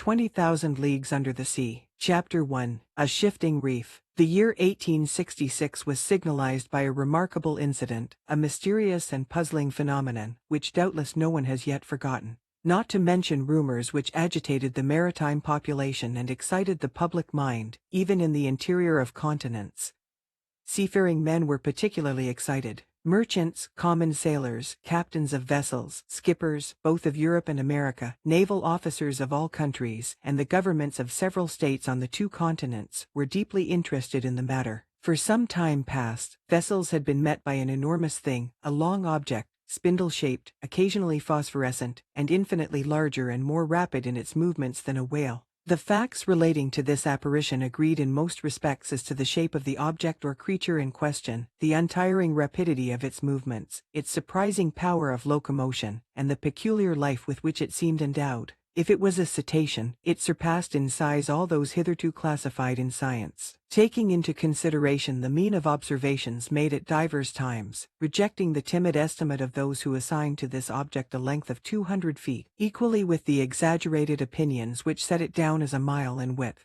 20,000 Leagues Under the Sea. Chapter 1. A Shifting Reef. The year 1866 was signalized by a remarkable incident, a mysterious and puzzling phenomenon, which doubtless no one has yet forgotten. Not to mention rumors which agitated the maritime population and excited the public mind, even in the interior of continents. Seafaring men were particularly excited. Merchants, common sailors, captains of vessels, skippers, both of Europe and America, naval officers of all countries, and the governments of several states on the two continents, were deeply interested in the matter. For some time past, vessels had been met by an enormous thing, a long object, spindle-shaped, occasionally phosphorescent, and infinitely larger and more rapid in its movements than a whale. The facts relating to this apparition agreed in most respects as to the shape of the object or creature in question, the untiring rapidity of its movements, its surprising power of locomotion, and the peculiar life with which it seemed endowed. If it was a cetacean, it surpassed in size all those hitherto classified in science. Taking into consideration the mean of observations made at divers times, rejecting the timid estimate of those who assigned to this object a length of 200 feet, equally with the exaggerated opinions which set it down as a mile in width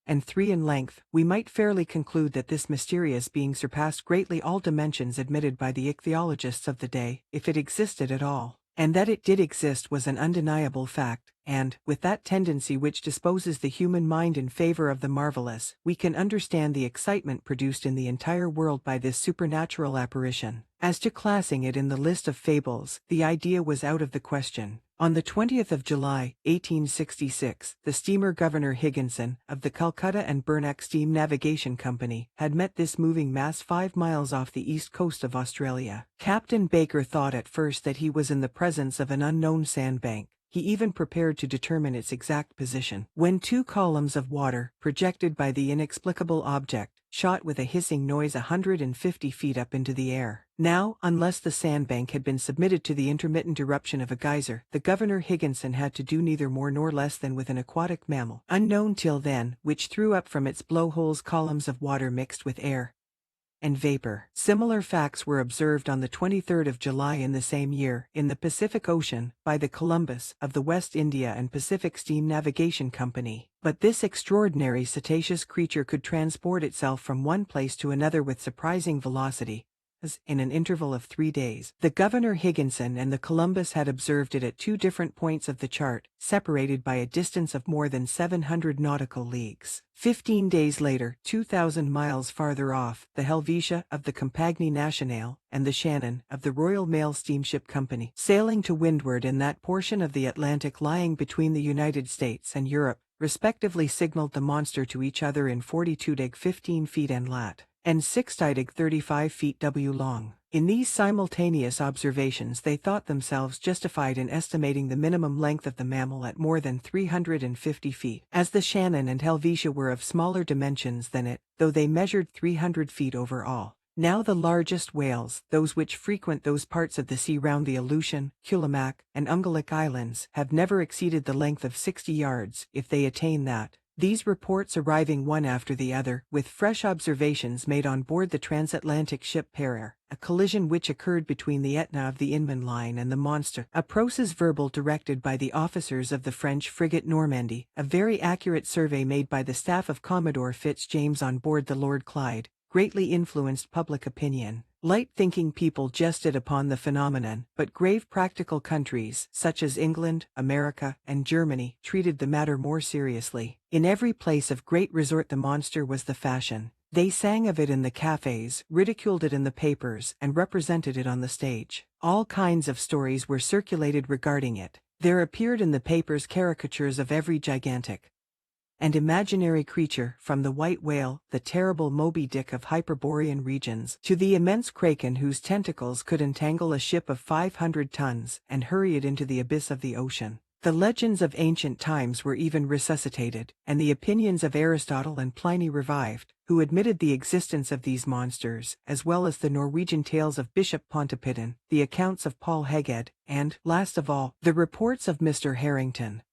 and 3 in length, we might fairly conclude that this mysterious being surpassed greatly all dimensions admitted by the ichthyologists of the day, if it existed at all. And that it did exist was an undeniable fact, and, with that tendency which disposes the human mind in favor of the marvelous, we can understand the excitement produced in the entire world by this supernatural apparition. As to classing it in the list of fables, the idea was out of the question. On the 20th of July, 1866, the steamer Governor Higginson, of the Calcutta and Burnack Steam Navigation Company, had met this moving mass 5 miles off the east coast of Australia. Captain Baker thought at first that he was in the presence of an unknown sandbank. He even prepared to determine its exact position, when 2 columns of water, projected by the inexplicable object, shot with a hissing noise 150 feet up into the air. Now, unless the sandbank had been submitted to the intermittent eruption of a geyser, the Governor Higginson had to do neither more nor less than with an aquatic mammal, unknown till then, which threw up from its blowholes columns of water mixed with air and vapor. Similar facts were observed on the 23rd of July in the same year, in the Pacific Ocean, by the Columbus, of the West India and Pacific Steam Navigation Company. But this extraordinary cetaceous creature could transport itself from one place to another with surprising velocity, as, in an interval of 3 days. The Governor Higginson and the Columbus had observed it at 2 different points of the chart, separated by a distance of more than 700 nautical leagues. 15 days later, 2,000 miles farther off, the Helvetia, of the Compagnie Nationale, and the Shannon, of the Royal Mail Steamship Company, sailing to windward in that portion of the Atlantic lying between the United States and Europe, respectively signaled the monster to each other in 42 15 feet and lat. And 6 35 feet W long. In these simultaneous observations they thought themselves justified in estimating the minimum length of the mammal at more than 350 feet, as the Shannon and Helvetia were of smaller dimensions than it, though they measured 300 feet overall. Now the largest whales, those which frequent those parts of the sea round the Aleutian, Killimac, and Ungalik Islands, have never exceeded the length of 60 yards, if they attain that. These reports arriving one after the other, with fresh observations made on board the transatlantic ship Pereire, a collision which occurred between the Etna of the Inman line and the monster, a procès-verbal directed by the officers of the French frigate Normandy, a very accurate survey made by the staff of Commodore Fitzjames on board the Lord Clyde, greatly influenced public opinion. Light-thinking people jested upon the phenomenon, but grave practical countries, such as England, America, and Germany, treated the matter more seriously. In every place of great resort the monster was the fashion. They sang of it in the cafes, ridiculed it in the papers, and represented it on the stage. All kinds of stories were circulated regarding it. There appeared in the papers caricatures of every gigantic and imaginary creature, from the white whale, the terrible Moby Dick of Hyperborean regions, to the immense kraken whose tentacles could entangle a ship of 500 tons and hurry it into the abyss of the ocean. The legends of ancient times were even resuscitated, and the opinions of Aristotle and Pliny revived, who admitted the existence of these monsters, as well as the Norwegian tales of Bishop Pontoppidan, the accounts of Paul Heged, and, last of all, the reports of Mr. Harrington,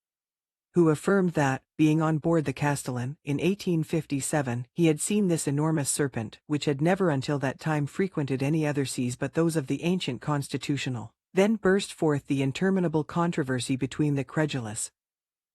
who affirmed that, being on board the Castellan, in 1857, he had seen this enormous serpent, which had never until that time frequented any other seas but those of the ancient Constitutional. Then burst forth the interminable controversy between the credulous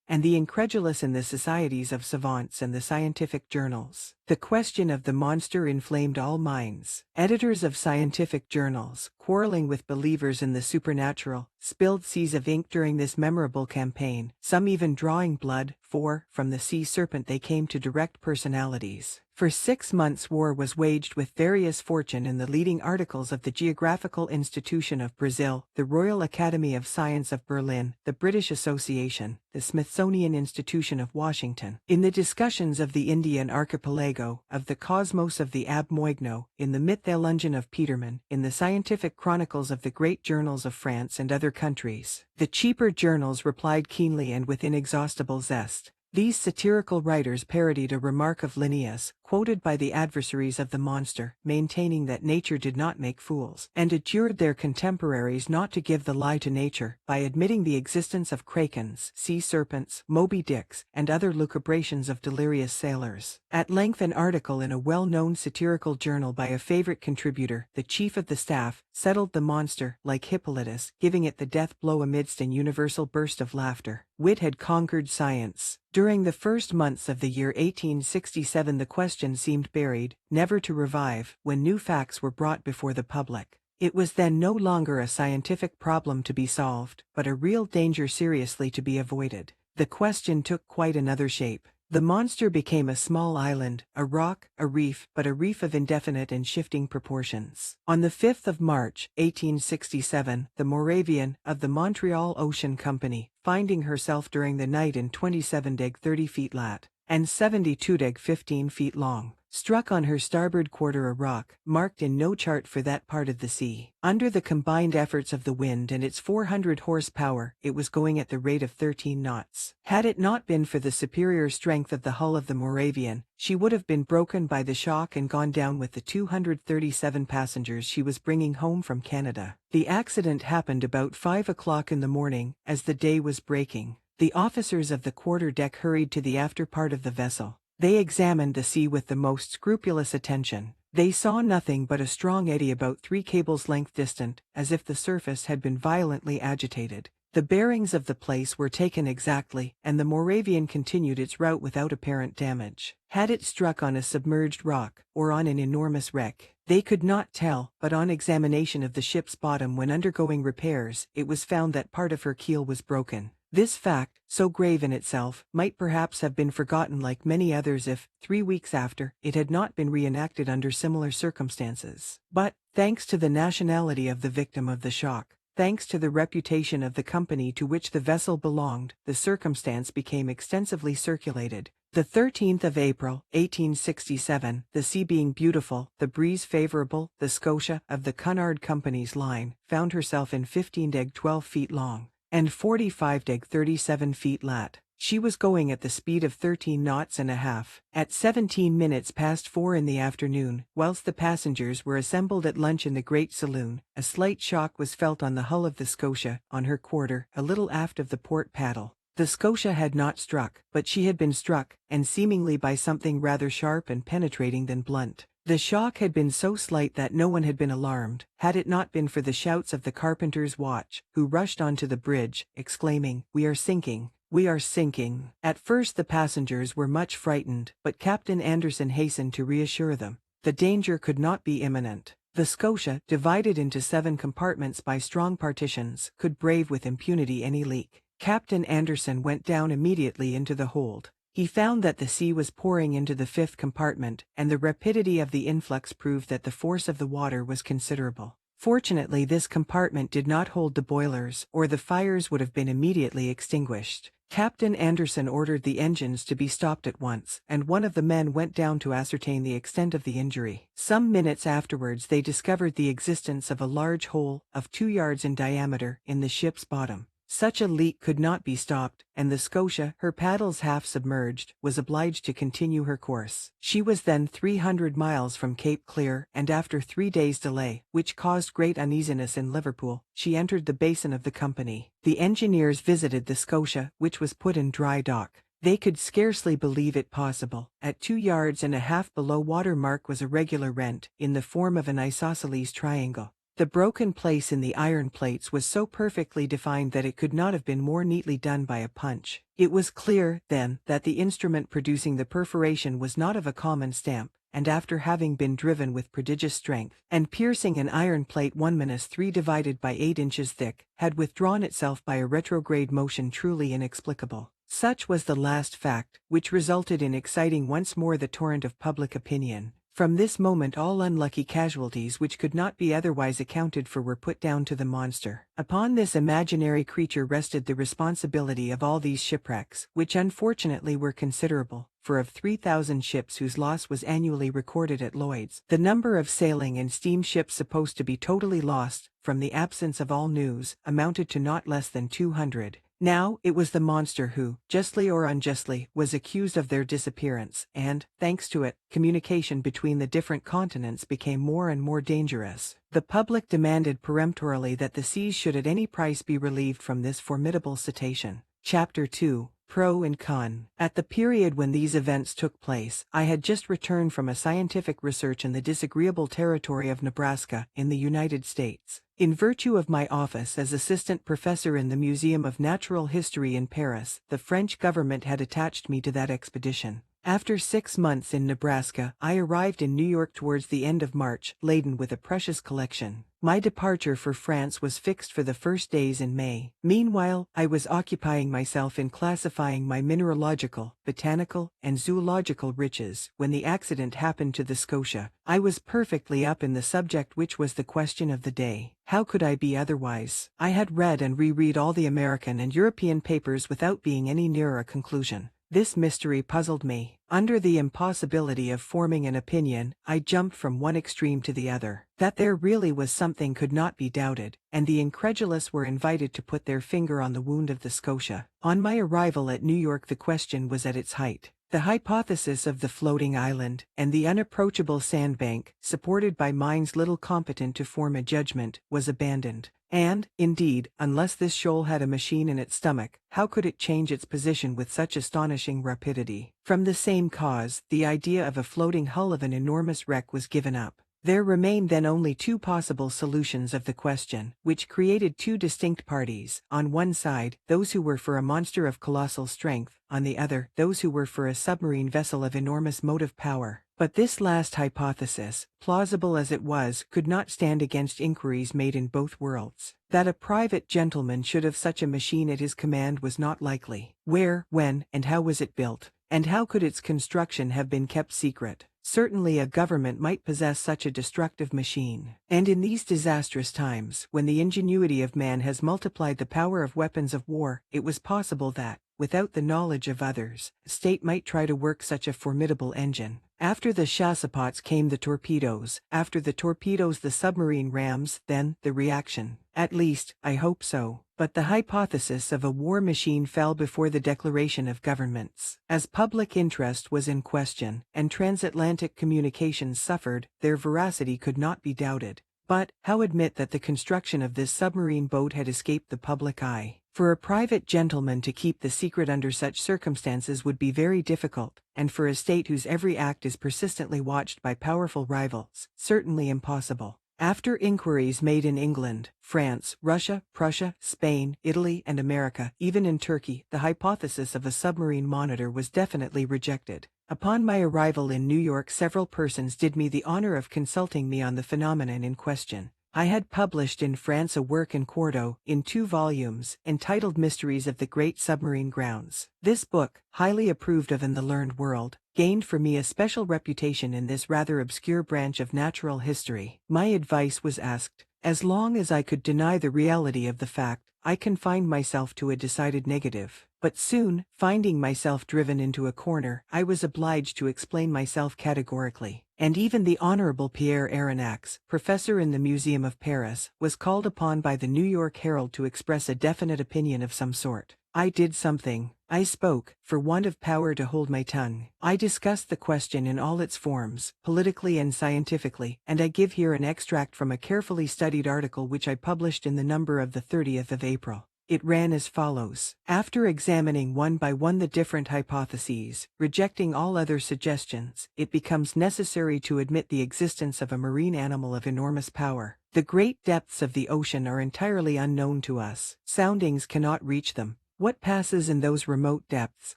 and the incredulous in the societies of savants and the scientific journals. The question of the monster inflamed all minds. Editors of scientific journals, quarreling with believers in the supernatural, spilled seas of ink during this memorable campaign, some even drawing blood, for, from the sea serpent they came to direct personalities. For 6 months war was waged with various fortune in the leading articles of the Geographical Institution of Brazil, the Royal Academy of Science of Berlin, the British Association, the Smithsonian Institution of Washington, in the discussions of the Indian archipelago, of the cosmos of the Ab Moigno, in the Mytholungen of Petermann, in the scientific chronicles of the great journals of France and other countries. The cheaper journals replied keenly and with inexhaustible zest. These satirical writers parodied a remark of Linnaeus, quoted by the adversaries of the monster, maintaining that nature did not make fools, and adjured their contemporaries not to give the lie to nature, by admitting the existence of krakens, sea serpents, Moby Dicks, and other lucubrations of delirious sailors. At length an article in a well-known satirical journal by a favorite contributor, the chief of the staff, settled the monster, like Hippolytus, giving it the death blow amidst an universal burst of laughter. Wit had conquered science. During the first months of the year 1867 the question seemed buried, never to revive, when new facts were brought before the public. It was then no longer a scientific problem to be solved, but a real danger seriously to be avoided. The question took quite another shape. The monster became a small island, a rock, a reef, but a reef of indefinite and shifting proportions. On the 5th of March, 1867, the Moravian, of the Montreal Ocean Company, finding herself during the night in 27 deg 30 feet lat, and 72 deg 15 feet long, struck on her starboard quarter a rock, marked in no chart for that part of the sea. Under the combined efforts of the wind and its 400 horsepower, it was going at the rate of 13 knots. Had it not been for the superior strength of the hull of the Moravian, she would have been broken by the shock and gone down with the 237 passengers she was bringing home from Canada. The accident happened about 5 o'clock in the morning, as the day was breaking. The officers of the quarter-deck hurried to the after part of the vessel. They examined the sea with the most scrupulous attention. They saw nothing but a strong eddy about 3 cables' length distant, as if the surface had been violently agitated. The bearings of the place were taken exactly, and the Moravian continued its route without apparent damage. Had it struck on a submerged rock, or on an enormous wreck? They could not tell, but on examination of the ship's bottom when undergoing repairs, it was found that part of her keel was broken. This fact, so grave in itself, might perhaps have been forgotten like many others if, 3 weeks after, it had not been reenacted under similar circumstances. But, thanks to the nationality of the victim of the shock, thanks to the reputation of the company to which the vessel belonged, the circumstance became extensively circulated. The 13th of April, 1867, the sea being beautiful, the breeze favorable, the Scotia, of the Cunard Company's line, found herself in 15 deg 12 feet long, and 45 deg 37 feet lat. She was going at the speed of 13 knots and a half. At 17 minutes past 4 in the afternoon, whilst the passengers were assembled at lunch in the great saloon, a slight shock was felt on the hull of the Scotia, on her quarter, a little aft of the port paddle. The Scotia had not struck, but she had been struck, and seemingly by something rather sharp and penetrating than blunt. The shock had been so slight that no one had been alarmed, had it not been for the shouts of the carpenter's watch, who rushed onto the bridge, exclaiming, "We are sinking! We are sinking!" At first the passengers were much frightened, but Captain Anderson hastened to reassure them. The danger could not be imminent. The Scotia, divided into 7 compartments by strong partitions, could brave with impunity any leak. Captain Anderson went down immediately into the hold. He found that the sea was pouring into the 5th compartment, and the rapidity of the influx proved that the force of the water was considerable. Fortunately, this compartment did not hold the boilers, or the fires would have been immediately extinguished. Captain Anderson ordered the engines to be stopped at once, and one of the men went down to ascertain the extent of the injury. Some minutes afterwards they discovered the existence of a large hole, of 2 yards in diameter, in the ship's bottom. Such a leak could not be stopped, and the Scotia, her paddles half submerged, was obliged to continue her course. She was then 300 miles from Cape Clear, and after 3 days' delay, which caused great uneasiness in Liverpool, she entered the basin of the company. The engineers visited the Scotia, which was put in dry dock. They could scarcely believe it possible. At 2 yards and a half below water mark was a regular rent, in the form of an isosceles triangle. The broken place in the iron plates was so perfectly defined that it could not have been more neatly done by a punch. It was clear, then, that the instrument producing the perforation was not of a common stamp, and after having been driven with prodigious strength, and piercing an iron plate 1-3 divided by 8 inches thick, had withdrawn itself by a retrograde motion truly inexplicable. Such was the last fact, which resulted in exciting once more the torrent of public opinion. From this moment all unlucky casualties which could not be otherwise accounted for were put down to the monster. Upon this imaginary creature rested the responsibility of all these shipwrecks, which unfortunately were considerable, for of 3,000 ships whose loss was annually recorded at Lloyd's, the number of sailing and steamships supposed to be totally lost, from the absence of all news, amounted to not less than 200. Now, it was the monster who, justly or unjustly, was accused of their disappearance, and, thanks to it, communication between the different continents became more and more dangerous. The public demanded peremptorily that the seas should at any price be relieved from this formidable cetacean. Chapter 2. Pro and Con. At the period when these events took place, I had just returned from a scientific research in the disagreeable territory of Nebraska, in the United States. In virtue of my office as assistant professor in the Museum of Natural History in Paris, the French government had attached me to that expedition. After 6 months in Nebraska, I arrived in New York towards the end of March, laden with a precious collection. My departure for France was fixed for the first days in May. Meanwhile, I was occupying myself in classifying my mineralogical, botanical, and zoological riches, when the accident happened to the Scotia. I was perfectly up in the subject which was the question of the day. How could I be otherwise? I had read and reread all the American and European papers without being any nearer a conclusion. This mystery puzzled me. Under the impossibility of forming an opinion, I jumped from one extreme to the other. That there really was something could not be doubted, and the incredulous were invited to put their finger on the wound of the Scotia. On my arrival at New York the question was at its height. The hypothesis of the floating island, and the unapproachable sandbank, supported by minds little competent to form a judgment, was abandoned. And, indeed, unless this shoal had a machine in its stomach, how could it change its position with such astonishing rapidity? From the same cause, the idea of a floating hull of an enormous wreck was given up. There remained then only 2 possible solutions of the question, which created 2 distinct parties: on one side, those who were for a monster of colossal strength, on the other, those who were for a submarine vessel of enormous motive power. But this last hypothesis, plausible as it was, could not stand against inquiries made in both worlds. That a private gentleman should have such a machine at his command was not likely. Where, when, and how was it built? And how could its construction have been kept secret? Certainly a government might possess such a destructive machine. And in these disastrous times, when the ingenuity of man has multiplied the power of weapons of war, it was possible that, without the knowledge of others, a state might try to work such a formidable engine. After the chassepôts came the torpedoes, after the torpedoes the submarine rams, then the reaction. At least, I hope so. But the hypothesis of a war machine fell before the declaration of governments. As public interest was in question, and transatlantic communications suffered, their veracity could not be doubted. But, how admit that the construction of this submarine boat had escaped the public eye? For a private gentleman to keep the secret under such circumstances would be very difficult, and for a state whose every act is persistently watched by powerful rivals, certainly impossible. After inquiries made in England, France, Russia, Prussia, Spain, Italy, and America, even in Turkey, the hypothesis of a submarine monitor was definitely rejected. Upon my arrival in New York, several persons did me the honor of consulting me on the phenomenon in question. I had published in France a work in quarto, in 2 volumes, entitled Mysteries of the Great Submarine Grounds. This book, highly approved of in the learned world, gained for me a special reputation in this rather obscure branch of natural history. My advice was asked. As long as I could deny the reality of the fact, I confined myself to a decided negative. But soon, finding myself driven into a corner, I was obliged to explain myself categorically. And even the Honorable Pierre Aronnax, professor in the Museum of Paris, was called upon by the New York Herald to express a definite opinion of some sort. I did something. I spoke, for want of power to hold my tongue. I discussed the question in all its forms, politically and scientifically, and I give here an extract from a carefully studied article which I published in the number of the 30th of April. It ran as follows. After examining one by one the different hypotheses, rejecting all other suggestions, it becomes necessary to admit the existence of a marine animal of enormous power. The great depths of the ocean are entirely unknown to us. Soundings cannot reach them. What passes in those remote depths?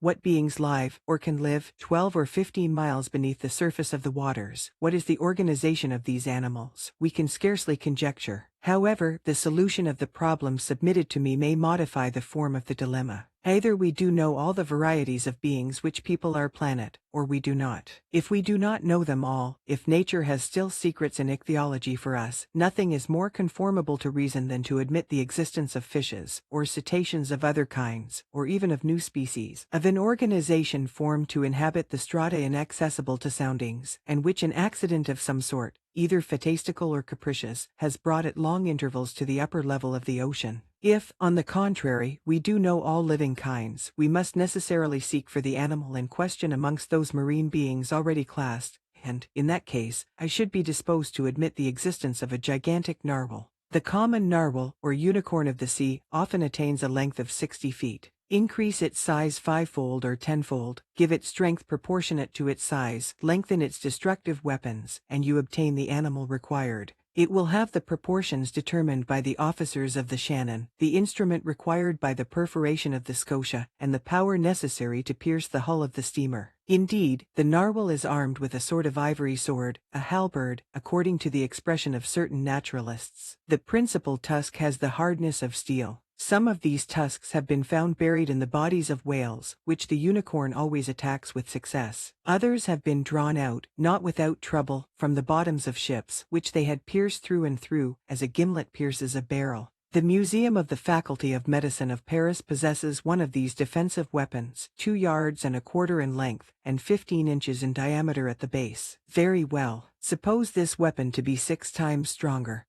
What beings live, or can live, 12 or 15 miles beneath the surface of the waters? What is the organization of these animals? We can scarcely conjecture. However, the solution of the problem submitted to me may modify the form of the dilemma. Either we do know all the varieties of beings which people our planet, or we do not. If we do not know them all, if nature has still secrets in ichthyology for us, nothing is more conformable to reason than to admit the existence of fishes, or cetaceans of other kinds, or even of new species, of an organization formed to inhabit the strata inaccessible to soundings, and which an accident of some sort, either fantastical or capricious, has brought at long intervals to the upper level of the ocean. If, on the contrary, we do know all living kinds, we must necessarily seek for the animal in question amongst those marine beings already classed, and, in that case, I should be disposed to admit the existence of a gigantic narwhal. The common narwhal, or unicorn of the sea, often attains a length of 60 feet. Increase its size 5-fold or 10-fold, give it strength proportionate to its size, lengthen its destructive weapons, and you obtain the animal required. It will have the proportions determined by the officers of the Shannon, the instrument required by the perforation of the Scotia, and the power necessary to pierce the hull of the steamer. Indeed, the narwhal is armed with a sort of ivory sword, a halberd, according to the expression of certain naturalists. The principal tusk has the hardness of steel. Some of these tusks have been found buried in the bodies of whales, which the unicorn always attacks with success. Others have been drawn out, not without trouble, from the bottoms of ships, which they had pierced through and through, as a gimlet pierces a barrel. The Museum of the Faculty of Medicine of Paris possesses one of these defensive weapons, 2 yards and a quarter in length, and 15 inches in diameter at the base. Very well. Suppose this weapon to be 6 times stronger,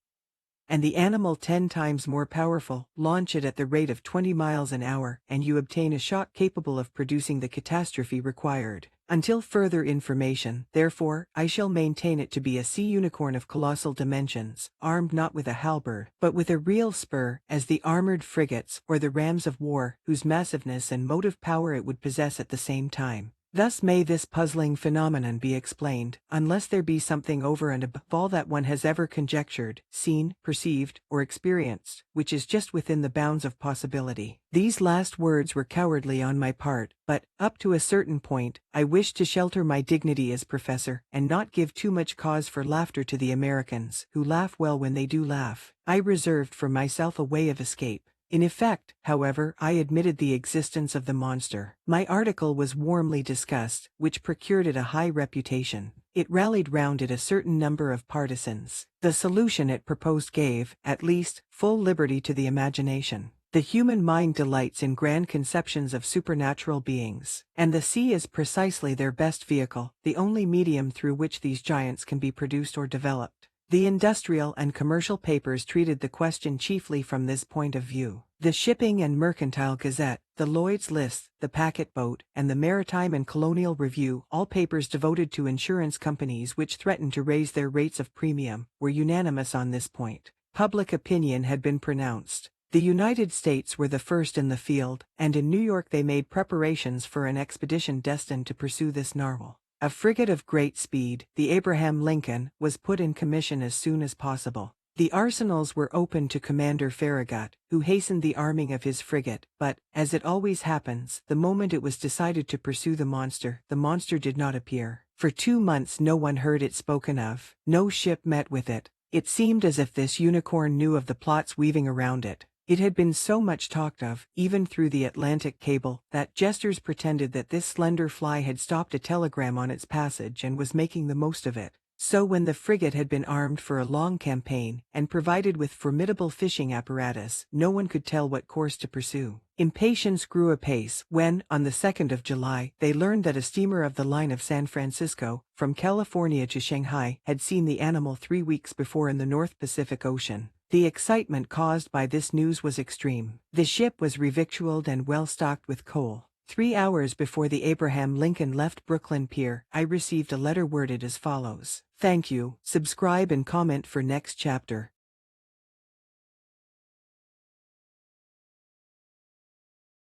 and the animal 10 times more powerful. Launch it at the rate of 20 miles an hour, and you obtain a shot capable of producing the catastrophe required. Until further information, therefore, I shall maintain it to be a sea unicorn of colossal dimensions, armed not with a halberd, but with a real spur, as the armored frigates, or the rams of war, whose massiveness and motive power it would possess at the same time. Thus may this puzzling phenomenon be explained, unless there be something over and above all that one has ever conjectured, seen, perceived, or experienced, which is just within the bounds of possibility. These last words were cowardly on my part, but, up to a certain point, I wished to shelter my dignity as professor, and not give too much cause for laughter to the Americans, who laugh well when they do laugh. I reserved for myself a way of escape. In effect, however, I admitted the existence of the monster. My article was warmly discussed, which procured it a high reputation. It rallied round it a certain number of partisans. The solution it proposed gave, at least, full liberty to the imagination. The human mind delights in grand conceptions of supernatural beings, and the sea is precisely their best vehicle, the only medium through which these giants can be produced or developed. The industrial and commercial papers treated the question chiefly from this point of view. The Shipping and Mercantile Gazette, the Lloyd's List, the Packet Boat, and the Maritime and Colonial Review, all papers devoted to insurance companies which threatened to raise their rates of premium, were unanimous on this point. Public opinion had been pronounced. The United States were the first in the field, and in New York they made preparations for an expedition destined to pursue this narwhal. A frigate of great speed, the Abraham Lincoln, was put in commission as soon as possible. The arsenals were opened to Commander Farragut, who hastened the arming of his frigate, but, as it always happens, the moment it was decided to pursue the monster did not appear. For 2 months no one heard it spoken of, no ship met with it. It seemed as if this unicorn knew of the plots weaving around it. It had been so much talked of, even through the Atlantic cable, that jesters pretended that this slender fly had stopped a telegram on its passage and was making the most of it. So when the frigate had been armed for a long campaign, and provided with formidable fishing apparatus, no one could tell what course to pursue. Impatience grew apace when, on the 2nd of July, they learned that a steamer of the line of San Francisco, from California to Shanghai, had seen the animal 3 weeks before in the North Pacific Ocean. The excitement caused by this news was extreme. The ship was revictualled and well stocked with coal. 3 hours before the Abraham Lincoln left Brooklyn Pier, I received a letter worded as follows: "Thank you. Subscribe and comment for next chapter."